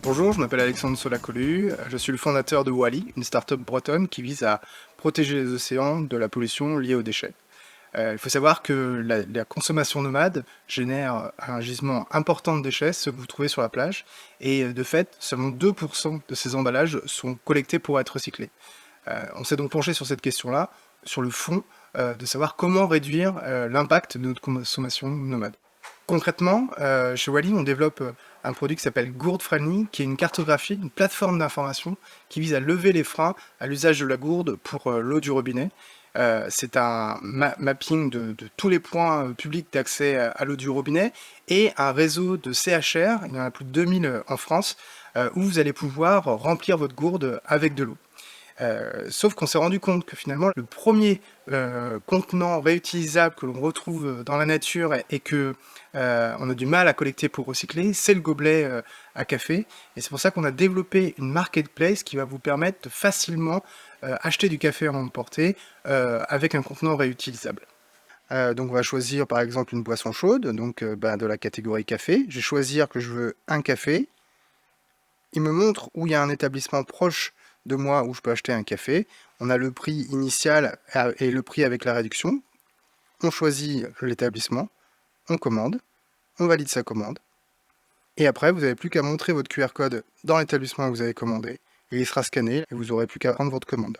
Bonjour, je m'appelle Alexandre Solacolu, je suis le fondateur de Wally, une start-up bretonne qui vise à protéger les océans de la pollution liée aux déchets. Il faut savoir que la consommation nomade génère un gisement important de déchets, ceux que vous trouvez sur la plage, et de fait, seulement 2% de ces emballages sont collectés pour être recyclés. On s'est donc penché sur cette question-là, sur le fond, de savoir comment réduire l'impact de notre consommation nomade. Concrètement, chez Wally, on développe un produit qui s'appelle Gourde Friendly, qui est une cartographie, une plateforme d'information qui vise à lever les freins à l'usage de la gourde pour l'eau du robinet. C'est un mapping de tous les points publics d'accès à l'eau du robinet et un réseau de CHR, il y en a plus de 2000 en France, où vous allez pouvoir remplir votre gourde avec de l'eau. Sauf qu'on s'est rendu compte que finalement le premier contenant réutilisable que l'on retrouve dans la nature et que on a du mal à collecter pour recycler, c'est le gobelet à café. Et c'est pour ça qu'on a développé une marketplace qui va vous permettre de facilement acheter du café à emporter avec un contenant réutilisable. Donc on va choisir par exemple une boisson chaude, donc de la catégorie café. Je vais choisir que je veux un café. Il me montre où il y a un établissement proche de moi où je peux acheter un café. On a le prix initial et le prix avec la réduction. On choisit l'établissement, on commande, on valide sa commande. Et après, vous n'avez plus qu'à montrer votre QR code dans l'établissement où vous avez commandé. Et il sera scanné et vous n'aurez plus qu'à prendre votre commande.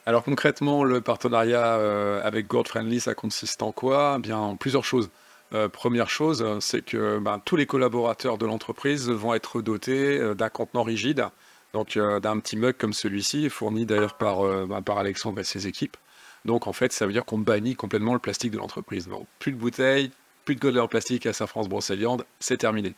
Alors concrètement, le partenariat avec Gourde Friendly, ça consiste en quoi? Eh bien, en plusieurs choses. Première chose, c'est que tous les collaborateurs de l'entreprise vont être dotés d'un contenant rigide, donc d'un petit mug comme celui-ci, fourni d'ailleurs par Alexandre et ses équipes. Donc en fait, ça veut dire qu'on bannit complètement le plastique de l'entreprise. Donc, plus de bouteilles, plus de godets en plastique à Safran-Brocéliande, c'est terminé.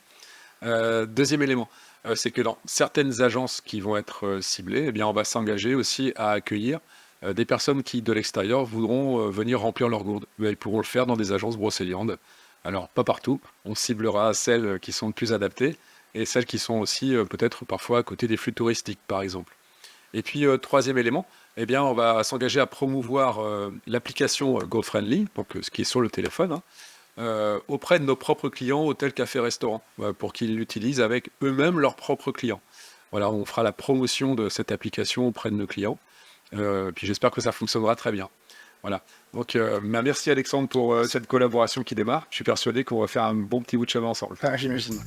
Deuxième élément, c'est que dans certaines agences qui vont être ciblées, eh bien, on va s'engager aussi à accueillir des personnes qui, de l'extérieur, voudront venir remplir leur gourde. Mais ils pourront le faire dans des agences Brocéliande. Alors, pas partout. On ciblera celles qui sont le plus adaptées et celles qui sont aussi peut-être parfois à côté des flux touristiques, par exemple. Et puis, troisième élément, eh bien, on va s'engager à promouvoir l'application Gold Friendly, donc ce qui est sur le téléphone, auprès de nos propres clients, hôtels, cafés, restaurants, pour qu'ils l'utilisent avec eux-mêmes leurs propres clients. Voilà, on fera la promotion de cette application auprès de nos clients. Puis j'espère que ça fonctionnera très bien. Voilà. Donc, merci Alexandre pour cette collaboration qui démarre. Je suis persuadé qu'on va faire un bon petit bout de chemin ensemble. J'imagine.